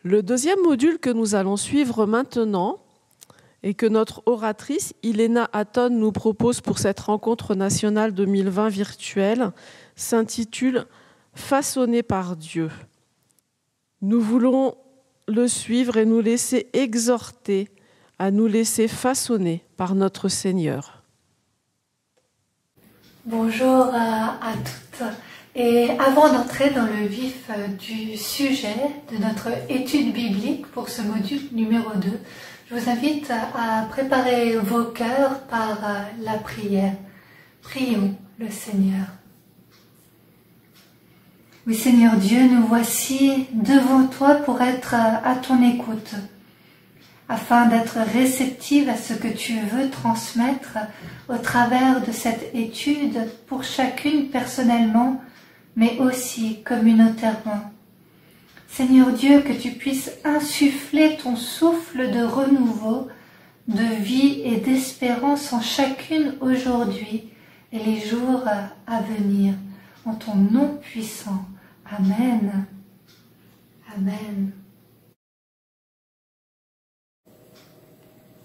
Le deuxième module que nous allons suivre maintenant et que notre oratrice Iléna Hatton nous propose pour cette rencontre nationale 2020 virtuelle s'intitule « Façonné par Dieu ». Nous voulons le suivre et nous laisser exhorter à nous laisser façonner par notre Seigneur. Bonjour à toutes. Et avant d'entrer dans le vif du sujet de notre étude biblique pour ce module numéro 2, je vous invite à préparer vos cœurs par la prière. Prions le Seigneur. Oui Seigneur Dieu, nous voici devant toi pour être à ton écoute, afin d'être réceptive à ce que tu veux transmettre au travers de cette étude pour chacune personnellement, mais aussi communautairement. Seigneur Dieu, que tu puisses insuffler ton souffle de renouveau, de vie et d'espérance en chacune aujourd'hui et les jours à venir, en ton nom puissant. Amen. Amen.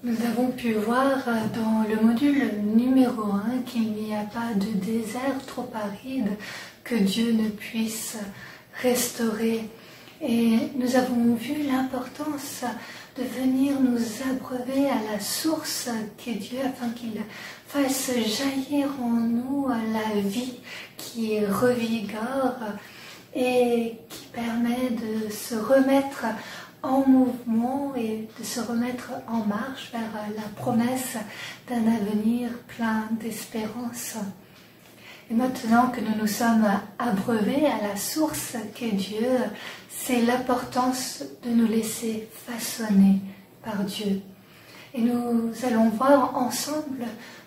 Nous avons pu voir dans le module numéro 1 qu'il n'y a pas de désert trop aride que Dieu ne puisse restaurer. Et nous avons vu l'importance de venir nous abreuver à la source qu'est Dieu afin qu'il fasse jaillir en nous la vie qui revigore et qui permet de se remettre en mouvement et de se remettre en marche vers la promesse d'un avenir plein d'espérance. Et maintenant que nous nous sommes abreuvés à la source qu'est Dieu, c'est l'importance de nous laisser façonner par Dieu. Et nous allons voir ensemble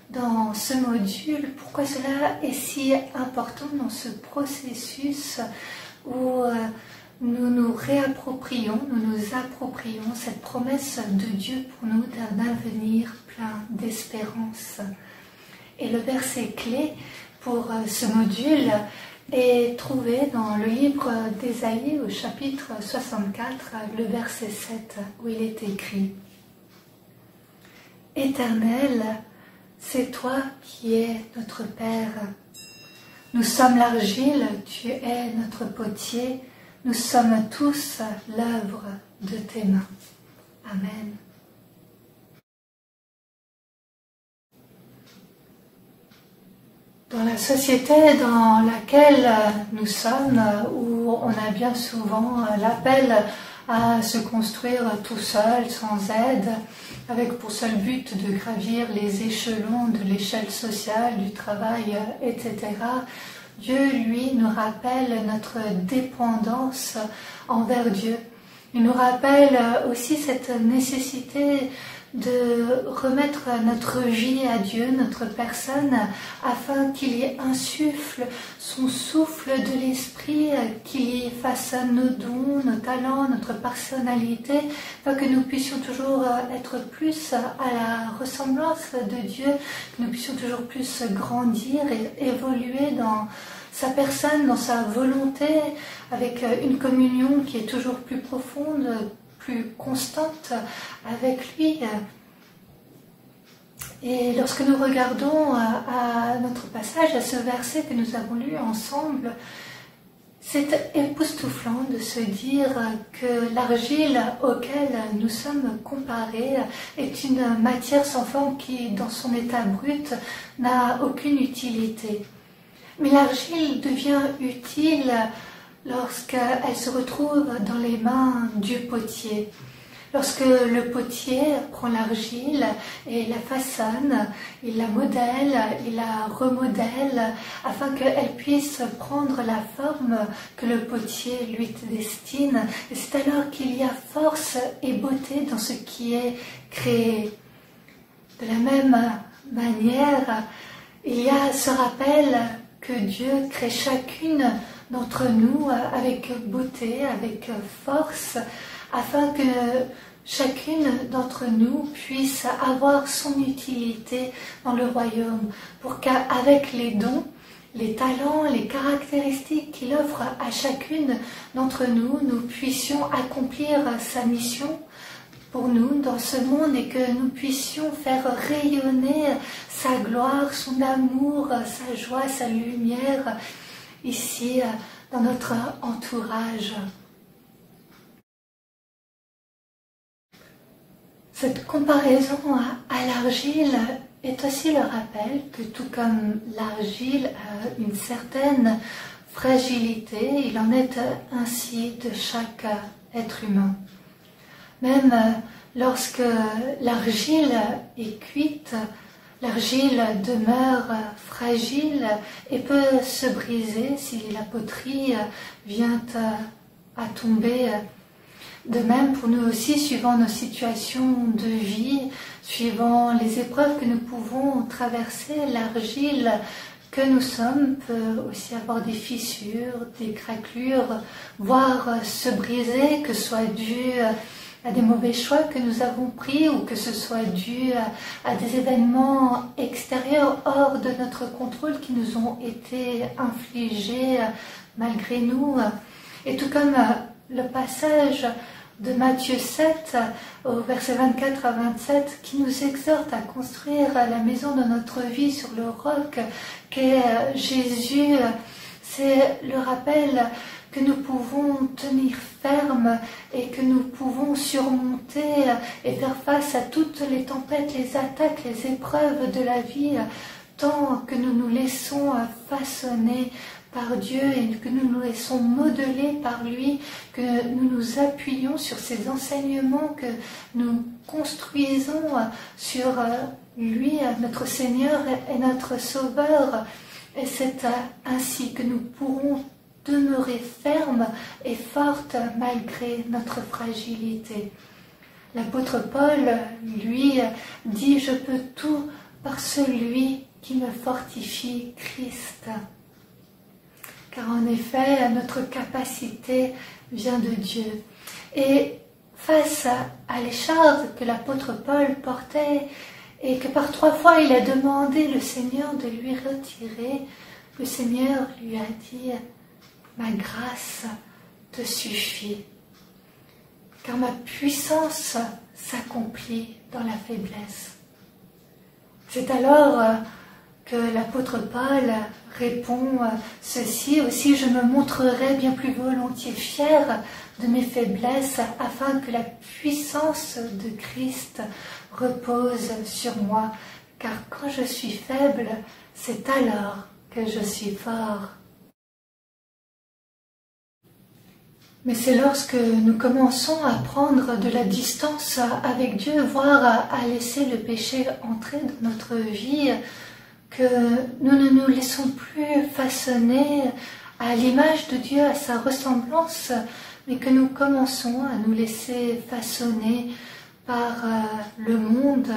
dans ce module pourquoi cela est si important dans ce processus où nous nous réapproprions, nous nous approprions cette promesse de Dieu pour nous d'un avenir plein d'espérance. Et le verset clé pour ce module est trouvé dans le livre d'Ésaïe au chapitre 64, le verset 7, où il est écrit « Éternel, c'est toi qui es notre Père. Nous sommes l'argile, tu es notre potier. Nous sommes tous l'œuvre de tes mains. » Amen. Dans la société dans laquelle nous sommes, où on a bien souvent l'appel à se construire tout seul, sans aide, avec pour seul but de gravir les échelons de l'échelle sociale, du travail, etc., Dieu, lui, nous rappelle notre dépendance envers Dieu. Il nous rappelle aussi cette nécessité de remettre notre vie à Dieu, notre personne, afin qu'il y insuffle son souffle de l'esprit, qu'il y façonne nos dons, nos talents, notre personnalité, afin que nous puissions toujours être plus à la ressemblance de Dieu, que nous puissions toujours plus grandir et évoluer dans sa personne, dans sa volonté, avec une communion qui est toujours plus profonde, plus constante avec lui. Et lorsque nous regardons à notre passage, à ce verset que nous avons lu ensemble, c'est époustouflant de se dire que l'argile auquel nous sommes comparés est une matière sans forme qui, dans son état brut, n'a aucune utilité. Mais l'argile devient utile lorsqu'elle se retrouve dans les mains du potier. Lorsque le potier prend l'argile et la façonne, il la modèle, il la remodèle afin qu'elle puisse prendre la forme que le potier lui destine. Et c'est alors qu'il y a force et beauté dans ce qui est créé. De la même manière, il y a ce rappel que Dieu crée chacune d'entre nous avec beauté, avec force, afin que chacune d'entre nous puisse avoir son utilité dans le royaume, pour qu'avec les dons, les talents, les caractéristiques qu'il offre à chacune d'entre nous, nous puissions accomplir sa mission pour nous dans ce monde et que nous puissions faire rayonner sa gloire, son amour, sa joie, sa lumière ici dans notre entourage. Cette comparaison à l'argile est aussi le rappel que tout comme l'argile a une certaine fragilité, il en est ainsi de chaque être humain. Même lorsque l'argile est cuite, l'argile demeure fragile et peut se briser si la poterie vient à tomber. De même pour nous aussi, suivant nos situations de vie, suivant les épreuves que nous pouvons traverser, l'argile que nous sommes peut aussi avoir des fissures, des craquelures, voire se briser, que ce soit dû à des mauvais choix que nous avons pris ou que ce soit dû à des événements extérieurs hors de notre contrôle qui nous ont été infligés malgré nous. Et tout comme le passage de Matthieu 7 au verset 24 à 27 qui nous exhorte à construire la maison de notre vie sur le roc qu'est Jésus, c'est le rappel que nous pouvons tenir ferme et que nous pouvons surmonter et faire face à toutes les tempêtes, les attaques, les épreuves de la vie, tant que nous nous laissons façonner par Dieu et que nous nous laissons modeler par lui, que nous nous appuyons sur ses enseignements, que nous construisons sur lui, notre Seigneur et notre Sauveur. Et c'est ainsi que nous pourrons demeurer fermes et fortes malgré notre fragilité. L'apôtre Paul, lui, dit « Je peux tout par celui qui me fortifie, Christ ». Car en effet, notre capacité vient de Dieu. Et face à l'écharpe que l'apôtre Paul portait et que par 3 fois il a demandé le Seigneur de lui retirer, le Seigneur lui a dit « Ma grâce te suffit, car ma puissance s'accomplit dans la faiblesse. » C'est alors que l'apôtre Paul répond ceci aussi, « Je me montrerai bien plus volontiers fier de mes faiblesses afin que la puissance de Christ repose sur moi, car quand je suis faible, c'est alors que je suis fort. » Mais c'est lorsque nous commençons à prendre de la distance avec Dieu, voire à laisser le péché entrer dans notre vie, que nous ne nous laissons plus façonner à l'image de Dieu, à sa ressemblance, mais que nous commençons à nous laisser façonner par le monde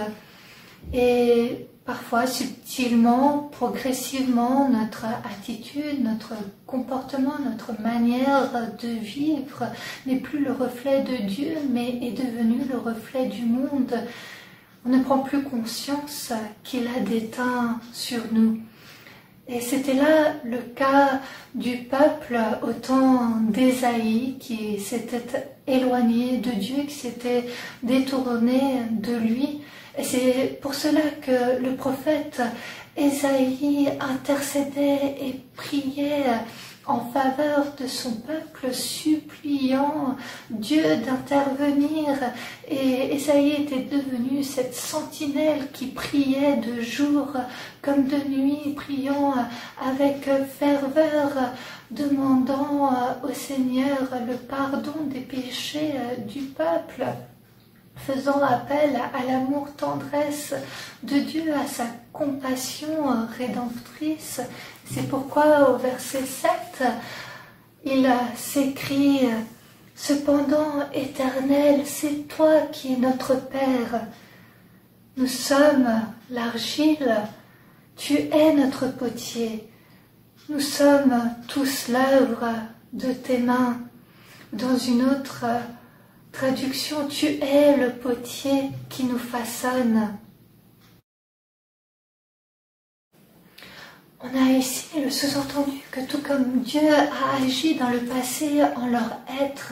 et parfois subtilement, progressivement, notre attitude, notre comportement, notre manière de vivre n'est plus le reflet de Dieu, mais est devenu le reflet du monde. On ne prend plus conscience qu'il a des teints sur nous. Et c'était là le cas du peuple au temps d'Ésaïe qui s'était éloigné de Dieu, qui s'était détourné de lui. Et c'est pour cela que le prophète Ésaïe intercédait et priait en faveur de son peuple, suppliant Dieu d'intervenir. Et Ésaïe était devenu cette sentinelle qui priait de jour comme de nuit, priant avec ferveur, demandant au Seigneur le pardon des péchés du peuple, faisant appel à l'amour tendresse de Dieu, à sa compassion rédemptrice. C'est pourquoi au verset 7, il s'écrit « Cependant, Éternel, c'est toi qui es notre Père. Nous sommes l'argile, tu es notre potier. Nous sommes tous l'œuvre de tes mains. » Dans une autre traduction, tu es le potier qui nous façonne. On a ici le sous-entendu que tout comme Dieu a agi dans le passé en leur être,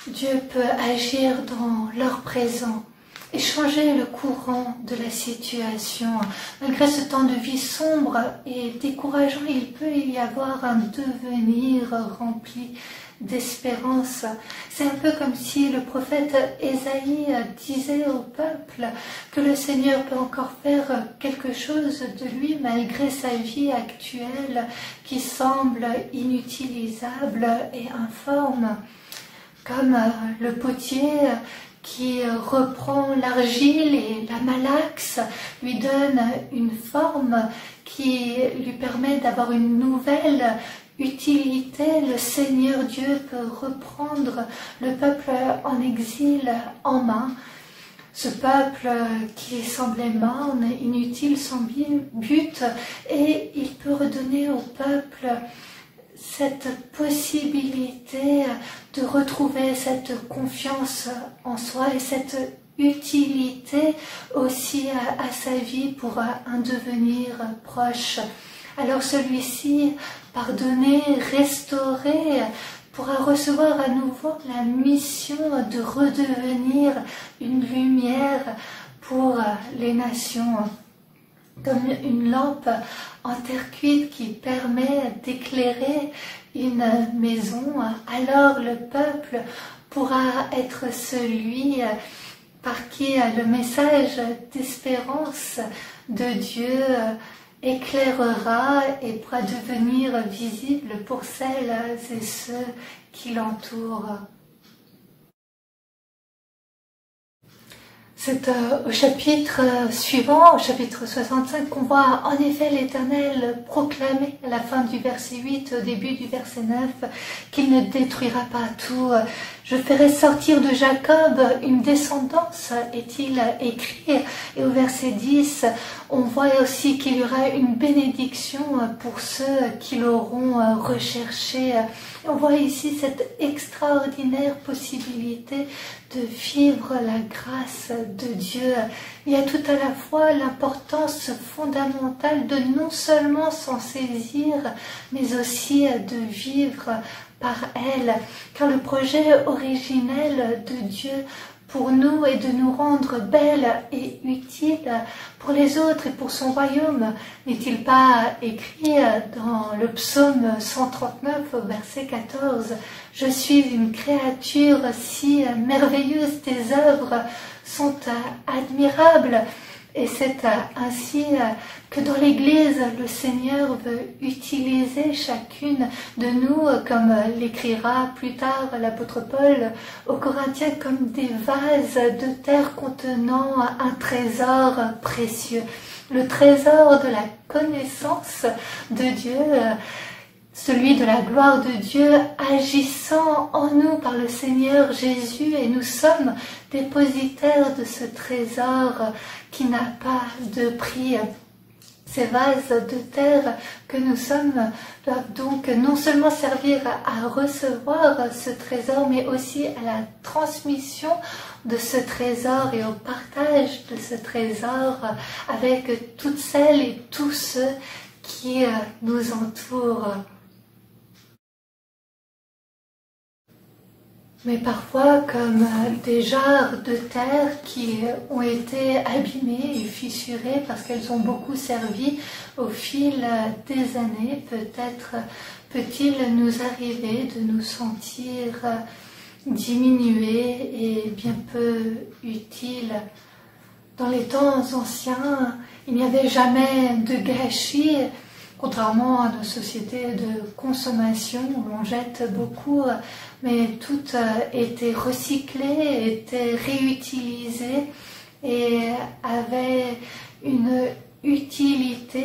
Dieu peut agir dans leur présent et changer le courant de la situation. Malgré ce temps de vie sombre et décourageant, il peut y avoir un devenir rempli d'espérance. C'est un peu comme si le prophète Ésaïe disait au peuple que le Seigneur peut encore faire quelque chose de lui malgré sa vie actuelle qui semble inutilisable et informe. Comme le potier qui reprend l'argile et la malaxe, lui donne une forme qui lui permet d'avoir une nouvelle utilité. Le Seigneur Dieu peut reprendre le peuple en exil en main. Ce peuple qui semblait morne, inutile, sans but, et il peut redonner au peuple cette possibilité de retrouver cette confiance en soi et cette utilité aussi à sa vie pour un devenir proche. Alors celui-ci, pardonné, restauré, pourra recevoir à nouveau la mission de redevenir une lumière pour les nations, comme une lampe en terre cuite qui permet d'éclairer une maison. Alors le peuple pourra être celui par qui le message d'espérance de Dieu éclairera et pourra devenir visible pour celles et ceux qui l'entourent. C'est au chapitre suivant, au chapitre 65, qu'on voit en effet l'Éternel proclamer à la fin du verset 8, au début du verset 9, qu'il ne détruira pas tout. Je ferai sortir de Jacob une descendance, est-il écrit. Et au verset 10, on voit aussi qu'il y aura une bénédiction pour ceux qui l'auront recherché. On voit ici cette extraordinaire possibilité de vivre la grâce de Dieu. Il y a tout à la fois l'importance fondamentale de non seulement s'en saisir, mais aussi de vivre par elle. Car le projet originel de Dieu pour nous est de nous rendre belles et utiles pour les autres et pour son royaume. N'est-il pas écrit dans le psaume 139 au verset 14 « Je suis une créature si merveilleuse, tes œuvres sont admirables ». Et c'est ainsi que dans l'Église, le Seigneur veut utiliser chacune de nous, comme l'écrira plus tard l'apôtre Paul aux Corinthiens, comme des vases de terre contenant un trésor précieux. Le trésor de la connaissance de Dieu, celui de la gloire de Dieu agissant en nous par le Seigneur Jésus, et nous sommes dépositaires de ce trésor qui n'a pas de prix. Ces vases de terre que nous sommes doivent donc non seulement servir à recevoir ce trésor, mais aussi à la transmission de ce trésor et au partage de ce trésor avec toutes celles et tous ceux qui nous entourent. Mais parfois comme des jarres de terre qui ont été abîmées et fissurées parce qu'elles ont beaucoup servi au fil des années, peut-être peut-il nous arriver de nous sentir diminués et bien peu utiles. Dans les temps anciens, il n'y avait jamais de gâchis, contrairement à nos sociétés de consommation où l'on jette beaucoup, mais tout était recyclé, était réutilisé et avait une utilité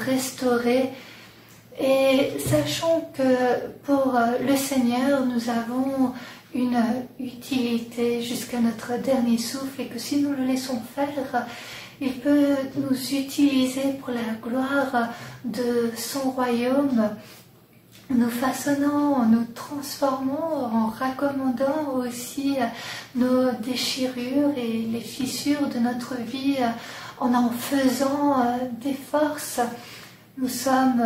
restaurée. Et sachons que pour le Seigneur, nous avons une utilité jusqu'à notre dernier souffle et que si nous le laissons faire, il peut nous utiliser pour la gloire de son royaume, nous façonnant, nous transformant, en raccommodant aussi nos déchirures et les fissures de notre vie, en faisant des forces Nous sommes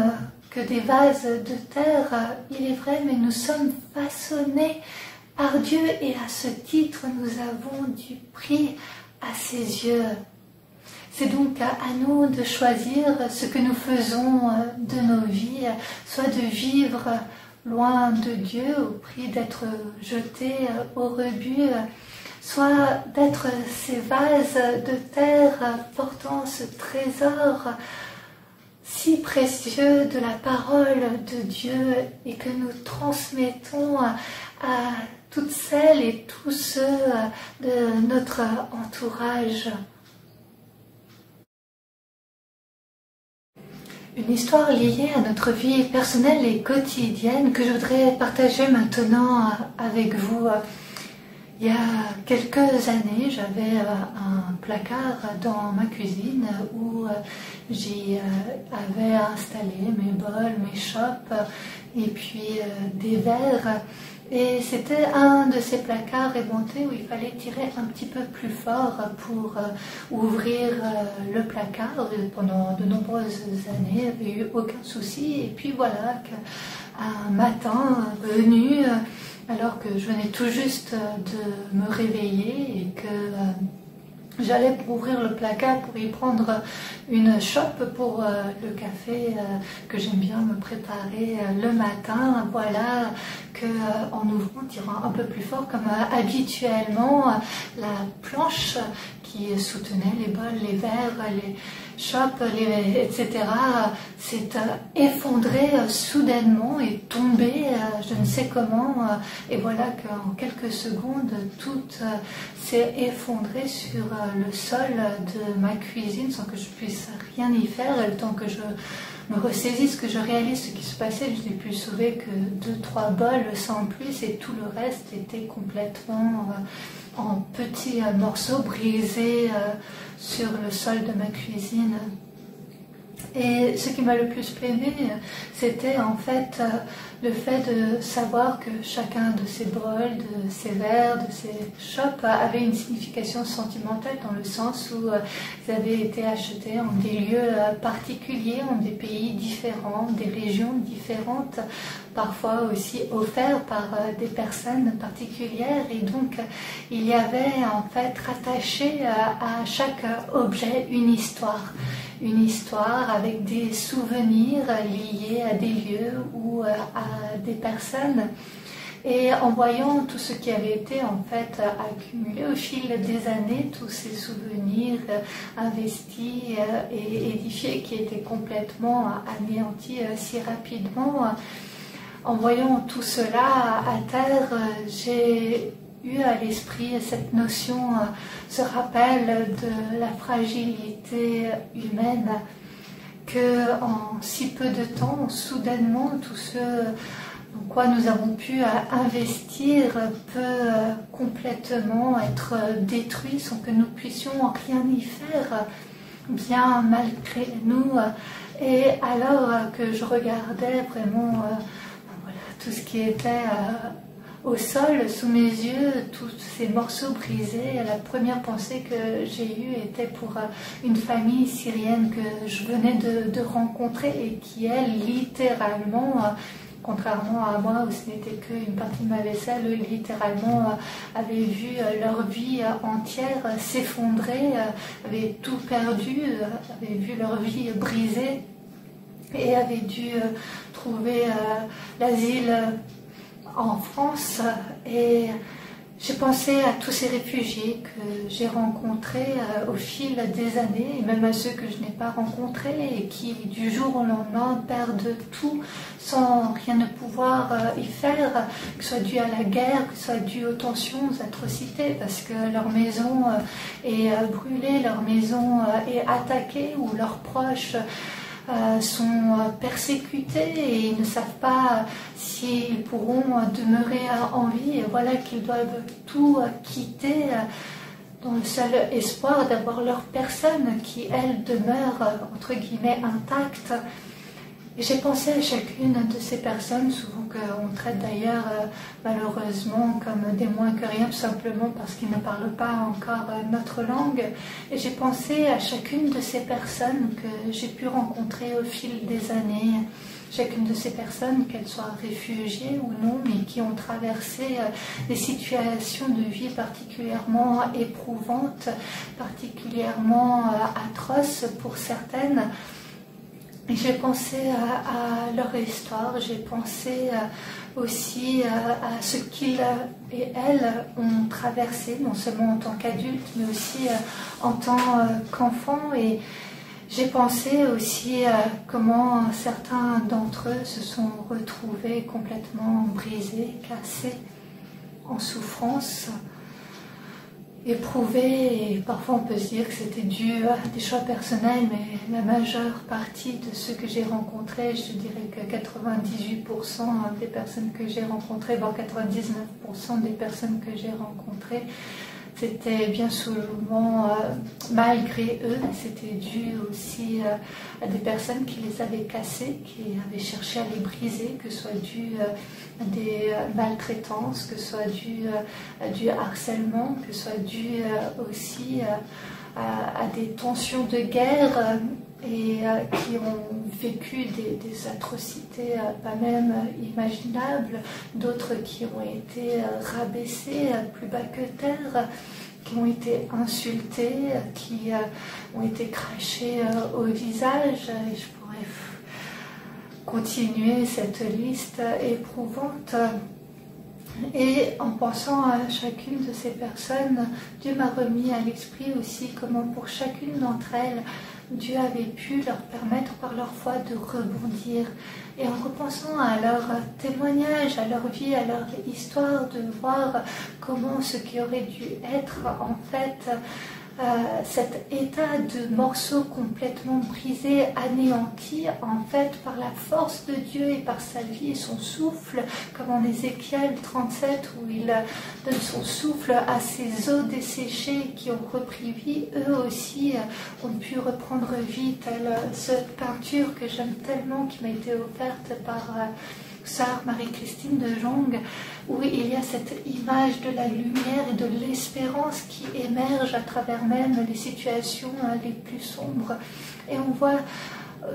que des vases de terre, il est vrai, mais nous sommes façonnés par Dieu et à ce titre, nous avons du prix à ses yeux. C'est donc à nous de choisir ce que nous faisons de nos vies, soit de vivre loin de Dieu au prix d'être jetés au rebut, soit d'être ces vases de terre portant ce trésor si précieux de la parole de Dieu et que nous transmettons à toutes celles et tous ceux de notre entourage. Une histoire liée à notre vie personnelle et quotidienne que je voudrais partager maintenant avec vous. Il y a quelques années, j'avais un placard dans ma cuisine où j'y avais installé mes bols, mes chopes et puis des verres. Et c'était un de ces placards aimantés où il fallait tirer un petit peu plus fort pour ouvrir le placard. Pendant de nombreuses années, il n'y avait eu aucun souci. Et puis voilà qu'un matin venu, alors que je venais tout juste de me réveiller et que j'allais pour ouvrir le placard pour y prendre une chope pour le café que j'aime bien me préparer le matin. Voilà que en ouvrant, tirant un peu plus fort comme habituellement, la planche qui soutenait les bols, les verres, les chopes, etc. s'est effondrée soudainement et tombée je ne sais comment. Et voilà qu'en quelques secondes, tout s'est effondré sur le sol de ma cuisine sans que je puisse rien y faire. Et le temps que je me ressaisisse, que je réalise ce qui se passait, je n'ai pu sauver que 2-3 bols sans plus et tout le reste était complètement en petits morceaux brisés sur le sol de ma cuisine. Et ce qui m'a le plus peiné, c'était en fait le fait de savoir que chacun de ces bols, de ces verres, de ces chopes avait une signification sentimentale dans le sens où ils avaient été achetés en des lieux particuliers, en des pays différents, des régions différentes, parfois aussi offerts par des personnes particulières. Et donc il y avait en fait rattaché à chaque objet une histoire avec des souvenirs liés à des lieux ou à des personnes. Et en voyant tout ce qui avait été en fait accumulé au fil des années, tous ces souvenirs investis et édifiés qui étaient complètement anéantis si rapidement, en voyant tout cela à terre, j'ai eu à l'esprit cette notion, ce rappel de la fragilité humaine, que en si peu de temps, soudainement, tout ce en quoi nous avons pu investir peut complètement être détruit sans que nous puissions rien y faire, bien malgré nous. Et alors que je regardais vraiment voilà, tout ce qui était au sol, sous mes yeux, tous ces morceaux brisés, la première pensée que j'ai eue était pour une famille syrienne que je venais de rencontrer et qui, elle, littéralement, contrairement à moi où ce n'était qu'une partie de ma vaisselle, littéralement avaient vu leur vie entière s'effondrer, avaient tout perdu, avaient vu leur vie brisée et avaient dû trouver l'asile en France. Et j'ai pensé à tous ces réfugiés que j'ai rencontrés au fil des années, et même à ceux que je n'ai pas rencontrés et qui du jour au lendemain perdent tout sans rien ne pouvoir y faire, que ce soit dû à la guerre, que ce soit dû aux tensions, aux atrocités, parce que leur maison est brûlée, leur maison est attaquée ou leurs proches sont persécutés et ils ne savent pas s'ils pourront demeurer en vie, et voilà qu'ils doivent tout quitter dans le seul espoir d'avoir leur personne qui, elle, demeure entre guillemets intacte. Et j'ai pensé à chacune de ces personnes, souvent qu'on traite d'ailleurs malheureusement comme des moins que rien, tout simplement parce qu'ils ne parlent pas encore notre langue. Et j'ai pensé à chacune de ces personnes que j'ai pu rencontrer au fil des années. Chacune de ces personnes, qu'elles soient réfugiées ou non, mais qui ont traversé des situations de vie particulièrement éprouvantes, particulièrement atroces pour certaines. J'ai pensé à leur histoire, j'ai pensé aussi à ce qu'ils et elles ont traversé, non seulement en tant qu'adultes, mais aussi en tant qu'enfants. Et j'ai pensé aussi à comment certains d'entre eux se sont retrouvés complètement brisés, cassés, en souffrance, éprouvés. Et parfois on peut se dire que c'était dû à des choix personnels, mais la majeure partie de ceux que j'ai rencontrés, je dirais que 98% des personnes que j'ai rencontrées, voire 99% des personnes que j'ai rencontrées, c'était bien souvent malgré eux, c'était dû aussi à des personnes qui les avaient cassés, qui avaient cherché à les briser, que ce soit dû à des maltraitances, que ce soit dû à du harcèlement, que ce soit dû aussi à des tensions de guerre et qui ont vécu des atrocités pas même imaginables, d'autres qui ont été rabaissés plus bas que terre, qui ont été insultés, qui ont été crachés au visage. Et je pourrais continuer cette liste éprouvante. Et en pensant à chacune de ces personnes, Dieu m'a remis à l'esprit aussi comment pour chacune d'entre elles, Dieu avait pu leur permettre par leur foi de rebondir. Et en repensant à leur témoignage, à leur vie, à leur histoire, de voir comment ce qui aurait dû être en fait cet état de morceaux complètement brisés, anéantis, en fait par la force de Dieu et par sa vie et son souffle, comme en Ézéchiel 37 où il donne son souffle à ces os desséchés qui ont repris vie, eux aussi ont pu reprendre vie, telle cette peinture que j'aime tellement qui m'a été offerte par sœur Marie-Christine de Jong, où il y a cette image de la lumière et de l'espérance qui émerge à travers même les situations les plus sombres. Et on voit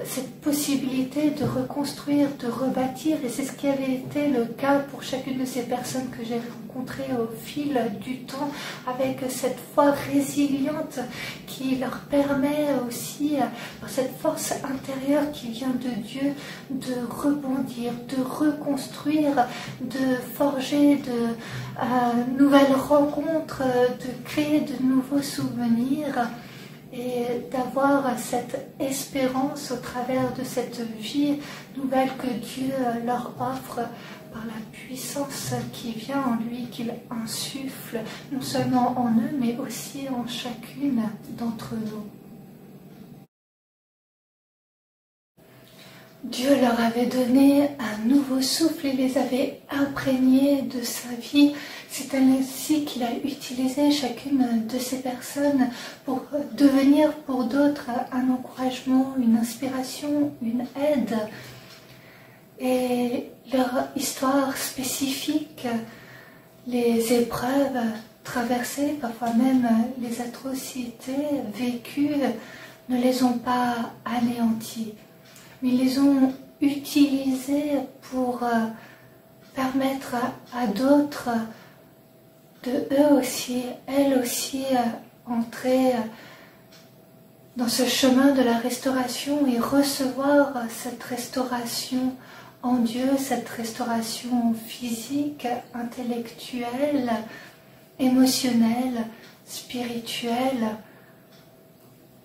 cette possibilité de reconstruire, de rebâtir, et c'est ce qui avait été le cas pour chacune de ces personnes que j'ai rencontrées au fil du temps, avec cette foi résiliente qui leur permet aussi, par cette force intérieure qui vient de Dieu, de rebondir, de reconstruire, de forger de nouvelles rencontres, de créer de nouveaux souvenirs, et d'avoir cette espérance au travers de cette vie nouvelle que Dieu leur offre par la puissance qui vient en lui, qu'il insuffle non seulement en eux, mais aussi en chacune d'entre nous. Dieu leur avait donné un nouveau souffle, il les avait imprégnés de sa vie. C'est ainsi qu'il a utilisé chacune de ces personnes pour devenir pour d'autres un encouragement, une inspiration, une aide. Et leur histoire spécifique, les épreuves traversées, parfois même les atrocités vécues, ne les ont pas anéanties, mais ils les ont utilisées pour permettre à d'autres de eux aussi, elles aussi, entrer dans ce chemin de la restauration et recevoir cette restauration en Dieu, cette restauration physique, intellectuelle, émotionnelle, spirituelle,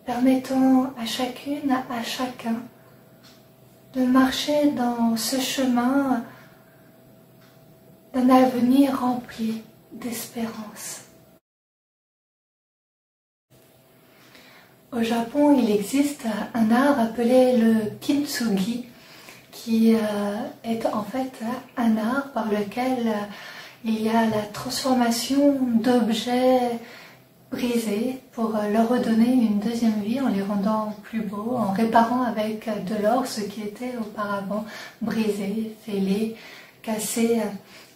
permettant à chacune, à chacun de marcher dans ce chemin d'un avenir rempli d'espérance. Au Japon, il existe un art appelé le kintsugi, qui est en fait un art par lequel il y a la transformation d'objets brisés pour leur redonner une deuxième vie en les rendant plus beaux, en réparant avec de l'or ce qui était auparavant brisé, fêlé, cassé,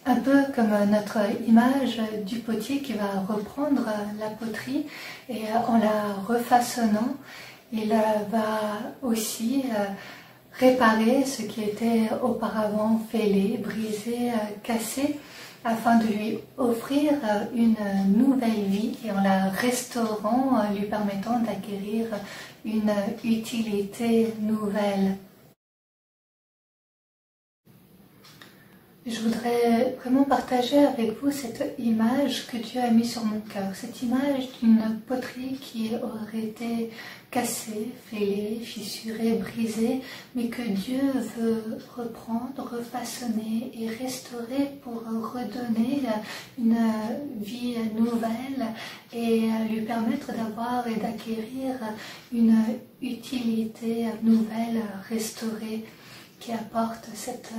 un peu comme notre image du potier qui va reprendre la poterie et en la refaçonnant, il va aussi réparer ce qui était auparavant fêlé, brisé, cassé, afin de lui offrir une nouvelle vie et en la restaurant, lui permettant d'acquérir une utilité nouvelle. Je voudrais vraiment partager avec vous cette image que Dieu a mise sur mon cœur, cette image d'une poterie qui aurait été cassée, fêlée, fissurée, brisée, mais que Dieu veut reprendre, refaçonner et restaurer pour redonner une vie nouvelle et lui permettre d'avoir et d'acquérir une utilité nouvelle, restaurée, qui apporte cette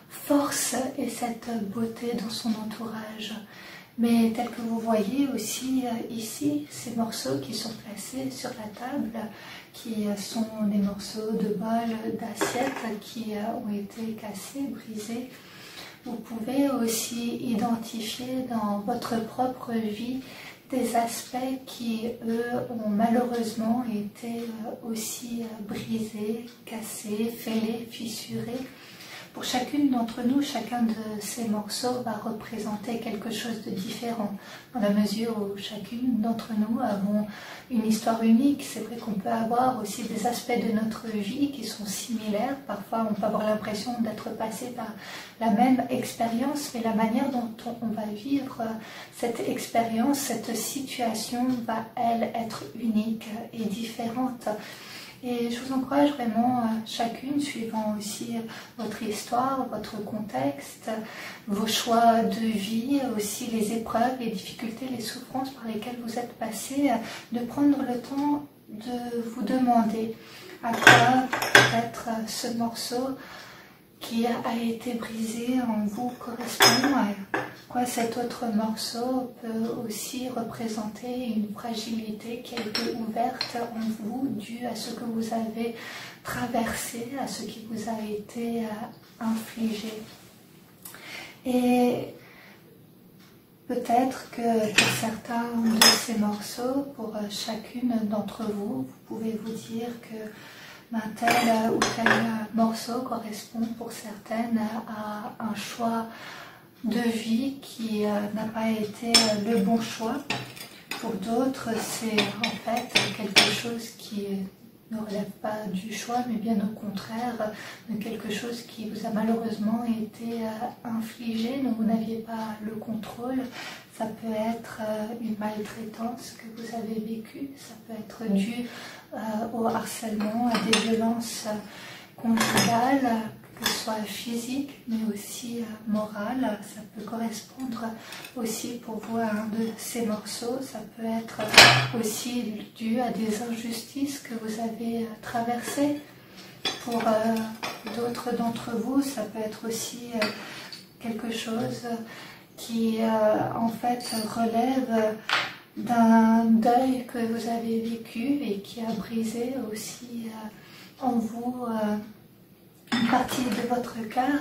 force et cette beauté dans son entourage. Mais tel que vous voyez aussi ici, ces morceaux qui sont placés sur la table, qui sont des morceaux de bol, d'assiettes qui ont été cassés, brisés, vous pouvez aussi identifier dans votre propre vie des aspects qui, eux, ont malheureusement été aussi brisés, cassés, fêlés, fissurés. Pour chacune d'entre nous, chacun de ces morceaux va représenter quelque chose de différent, dans la mesure où chacune d'entre nous avons une histoire unique. C'est vrai qu'on peut avoir aussi des aspects de notre vie qui sont similaires. Parfois, on peut avoir l'impression d'être passé par la même expérience, mais la manière dont on va vivre cette expérience, cette situation va, elle, être unique et différente. Et je vous encourage vraiment chacune, suivant aussi votre histoire, votre contexte, vos choix de vie, aussi les épreuves, les difficultés, les souffrances par lesquelles vous êtes passé, de prendre le temps de vous demander à quoi peut-être ce morceau qui a été brisé en vous correspond, à quoi cet autre morceau peut aussi représenter une fragilité qui a été ouverte en vous due à ce que vous avez traversé, à ce qui vous a été infligé. Et peut-être que pour certains de ces morceaux, pour chacune d'entre vous, vous pouvez vous dire que tel ou tel morceau correspond pour certaines à un choix de vie qui n'a pas été le bon choix. Pour d'autres, c'est en fait quelque chose qui ne relève pas du choix, mais bien au contraire de quelque chose qui vous a malheureusement été infligé, dont vous n'aviez pas le contrôle. Ça peut être une maltraitance que vous avez vécue, ça peut être dû au harcèlement, à des violences conjugales, que ce soit physiques, mais aussi morales. Ça peut correspondre aussi pour vous à un de ces morceaux. Ça peut être aussi dû à des injustices que vous avez traversées. Pour d'autres d'entre vous, ça peut être aussi quelque chose qui en fait relève d'un deuil que vous avez vécu et qui a brisé aussi en vous une partie de votre cœur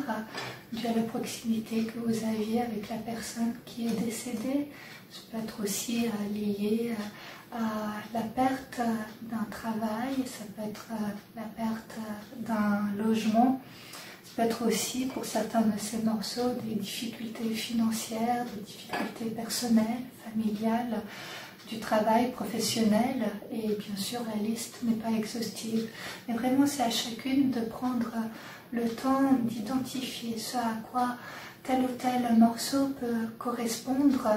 due à la proximité que vous aviez avec la personne qui est décédée. Ça peut être aussi lié à la perte d'un travail, ça peut être la perte d'un logement. Ça peut être aussi, pour certains de ces morceaux, des difficultés financières, des difficultés personnelles, familiales, du travail professionnel, et bien sûr la liste n'est pas exhaustive. Mais vraiment c'est à chacune de prendre le temps d'identifier ce à quoi tel ou tel morceau peut correspondre.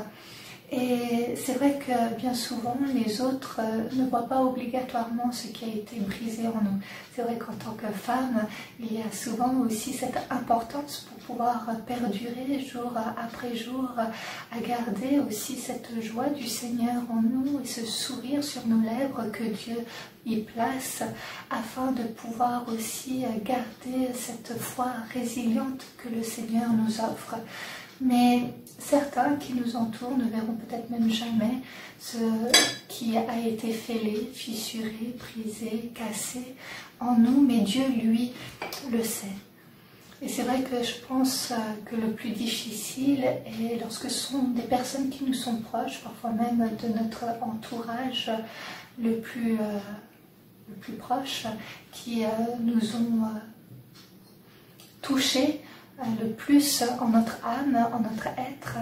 Et c'est vrai que bien souvent, les autres ne voient pas obligatoirement ce qui a été brisé en nous. C'est vrai qu'en tant que femme, il y a souvent aussi cette importance pour pouvoir perdurer jour après jour, à garder aussi cette joie du Seigneur en nous et ce sourire sur nos lèvres que Dieu y place, afin de pouvoir aussi garder cette foi résiliente que le Seigneur nous offre. Mais certains qui nous entourent ne verront peut-être même jamais ce qui a été fêlé, fissuré, brisé, cassé en nous, mais Dieu, lui, le sait. Et c'est vrai que je pense que le plus difficile est lorsque ce sont des personnes qui nous sont proches, parfois même de notre entourage le plus proche, qui nous ont touchés le plus en notre âme, en notre être.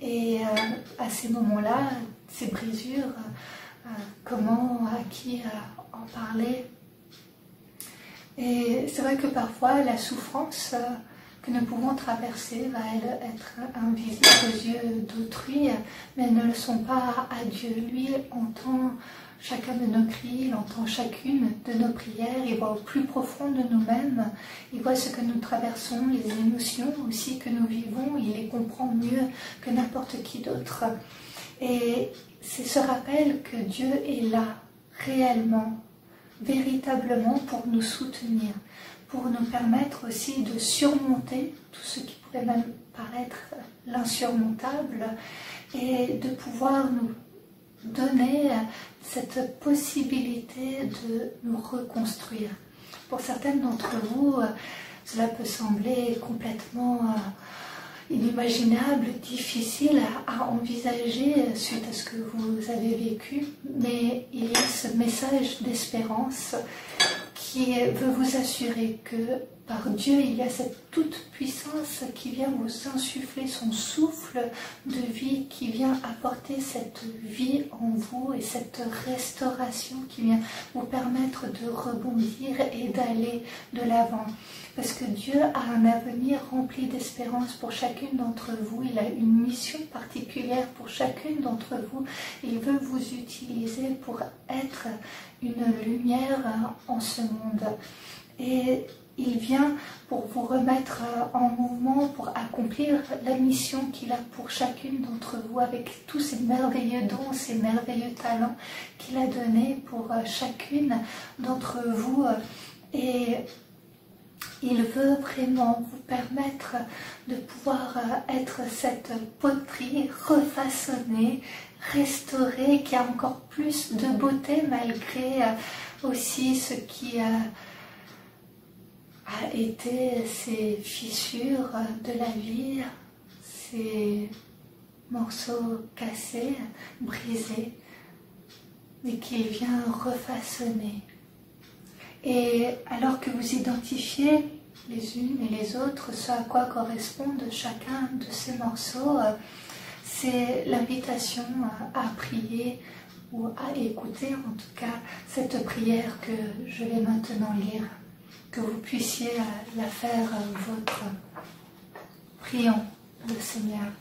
Et à ces moments-là, ces brisures, comment, à qui en parler. Et c'est vrai que parfois la souffrance que nous pouvons traverser va être invisible aux yeux d'autrui, mais elles ne le sont pas à Dieu. Lui entend chacun de nos cris, il entend chacune de nos prières, il voit au plus profond de nous-mêmes, il voit ce que nous traversons, les émotions aussi que nous vivons, il les comprend mieux que n'importe qui d'autre. Et c'est ce rappel que Dieu est là, réellement, véritablement pour nous soutenir, pour nous permettre aussi de surmonter tout ce qui pourrait même paraître l'insurmontable et de pouvoir nous donner cette possibilité de nous reconstruire. Pour certaines d'entre vous, cela peut sembler complètement inimaginable, difficile à envisager suite à ce que vous avez vécu, mais il y a ce message d'espérance qui veut vous assurer que par Dieu, il y a cette toute-puissance qui vient vous insuffler son souffle de vie, qui vient apporter cette vie en vous et cette restauration qui vient vous permettre de rebondir et d'aller de l'avant. Parce que Dieu a un avenir rempli d'espérance pour chacune d'entre vous. Il a une mission particulière pour chacune d'entre vous. Il veut vous utiliser pour être une lumière en ce monde. Et il vient pour vous remettre en mouvement, pour accomplir la mission qu'il a pour chacune d'entre vous avec tous ces merveilleux dons, ces merveilleux talents qu'il a donnés pour chacune d'entre vous. Et il veut vraiment vous permettre de pouvoir être cette poterie refaçonnée, restaurée, qui a encore plus de beauté malgré aussi ce qui a été ces fissures de la vie, ces morceaux cassés, brisés, mais qu'il vient refaçonner. Et alors que vous identifiez les unes et les autres ce à quoi correspondent chacun de ces morceaux, c'est l'invitation à prier ou à écouter en tout cas cette prière que je vais maintenant lire, que vous puissiez la faire vôtre. Prions le Seigneur.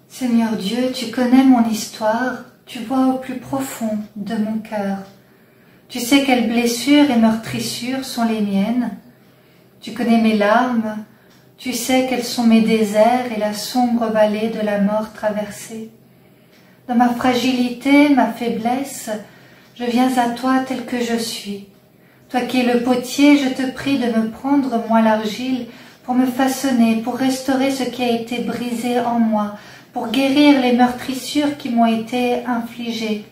Seigneur Dieu, tu connais mon histoire, tu vois au plus profond de mon cœur. Tu sais quelles blessures et meurtrissures sont les miennes. Tu connais mes larmes, tu sais quels sont mes déserts et la sombre vallée de la mort traversée. Dans ma fragilité, ma faiblesse, je viens à toi tel que je suis. Toi qui es le potier, je te prie de me prendre, moi l'argile, pour me façonner, pour restaurer ce qui a été brisé en moi, pour guérir les meurtrissures qui m'ont été infligées.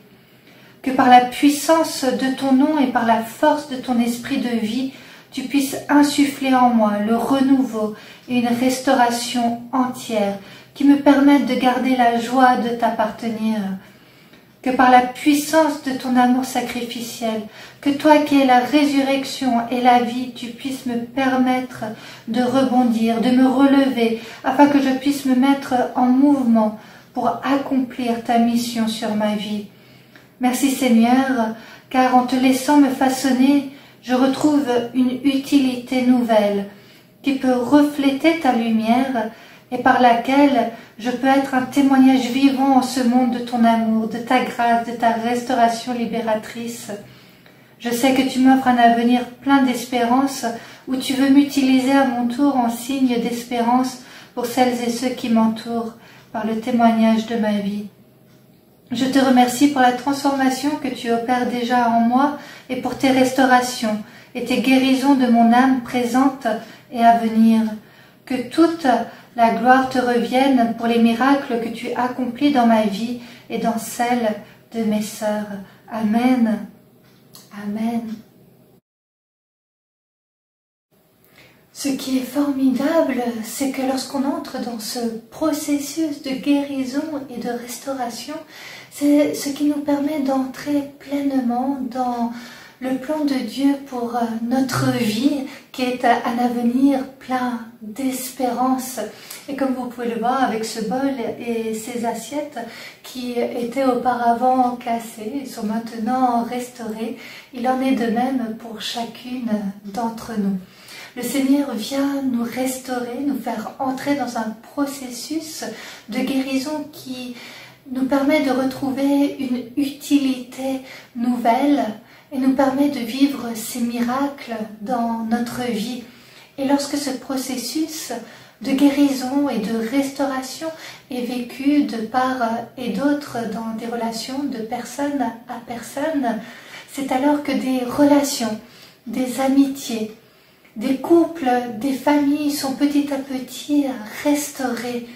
Que par la puissance de ton nom et par la force de ton esprit de vie, tu puisses insuffler en moi le renouveau et une restauration entière qui me permettent de garder la joie de t'appartenir. Que par la puissance de ton amour sacrificiel, que toi qui es la résurrection et la vie, tu puisses me permettre de rebondir, de me relever, afin que je puisse me mettre en mouvement pour accomplir ta mission sur ma vie. Merci Seigneur, car en te laissant me façonner, je retrouve une utilité nouvelle qui peut refléter ta lumière et par laquelle je peux être un témoignage vivant en ce monde de ton amour, de ta grâce, de ta restauration libératrice. Je sais que tu m'offres un avenir plein d'espérance où tu veux m'utiliser à mon tour en signe d'espérance pour celles et ceux qui m'entourent par le témoignage de ma vie. Je te remercie pour la transformation que tu opères déjà en moi et pour tes restaurations et tes guérisons de mon âme présente et à venir. Que toute la gloire te revienne pour les miracles que tu accomplis dans ma vie et dans celle de mes sœurs. Amen. Amen. Ce qui est formidable, c'est que lorsqu'on entre dans ce processus de guérison et de restauration, c'est ce qui nous permet d'entrer pleinement dans le plan de Dieu pour notre vie, qui est un avenir plein d'espérance. Et comme vous pouvez le voir avec ce bol et ces assiettes qui étaient auparavant cassées et sont maintenant restaurées, il en est de même pour chacune d'entre nous. Le Seigneur vient nous restaurer, nous faire entrer dans un processus de guérison qui nous permet de retrouver une utilité nouvelle et nous permet de vivre ces miracles dans notre vie. Et lorsque ce processus de guérison et de restauration est vécu de part et d'autre dans des relations de personne à personne, c'est alors que des relations, des amitiés, des couples, des familles sont petit à petit restaurées.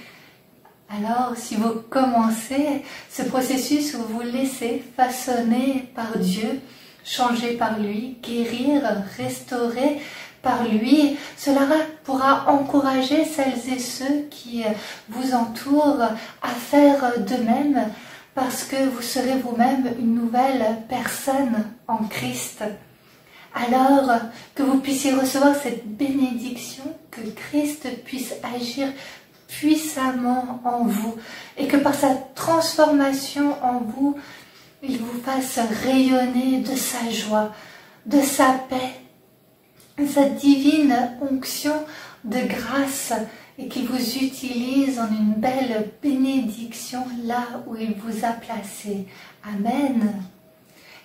Alors, si vous commencez ce processus où vous vous laissez façonner par Dieu, changer par lui, guérir, restaurer par lui, cela pourra encourager celles et ceux qui vous entourent à faire de même, parce que vous serez vous-même une nouvelle personne en Christ. Alors que vous puissiez recevoir cette bénédiction, que Christ puisse agir puissamment en vous et que par sa transformation en vous, il vous fasse rayonner de sa joie, de sa paix, sa divine onction de grâce et qu'il vous utilise en une belle bénédiction là où il vous a placé. Amen.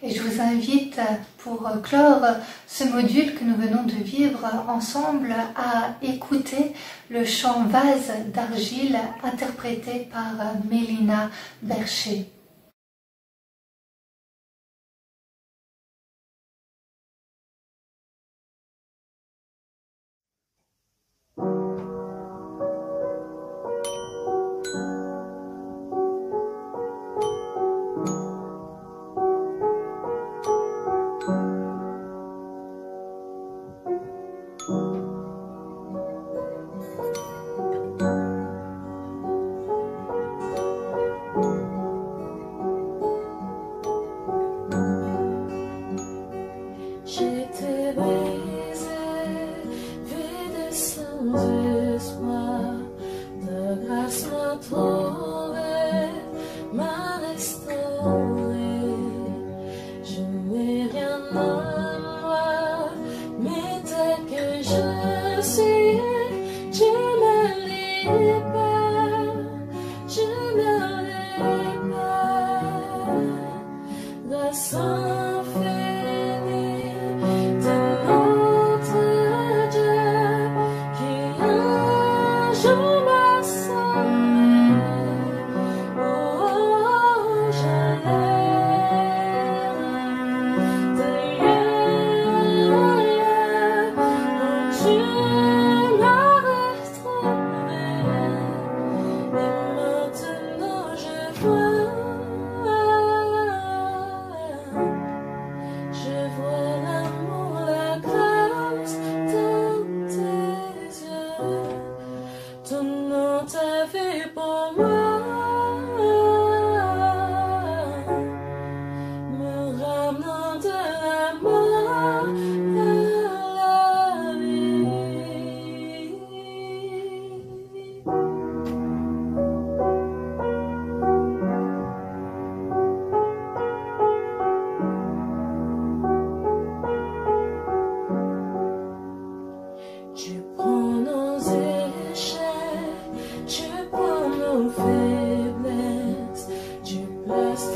Et je vous invite pour clore ce module que nous venons de vivre ensemble à écouter le chant Vase d'argile interprété par Mélina Bercher. Faiblesse, tu places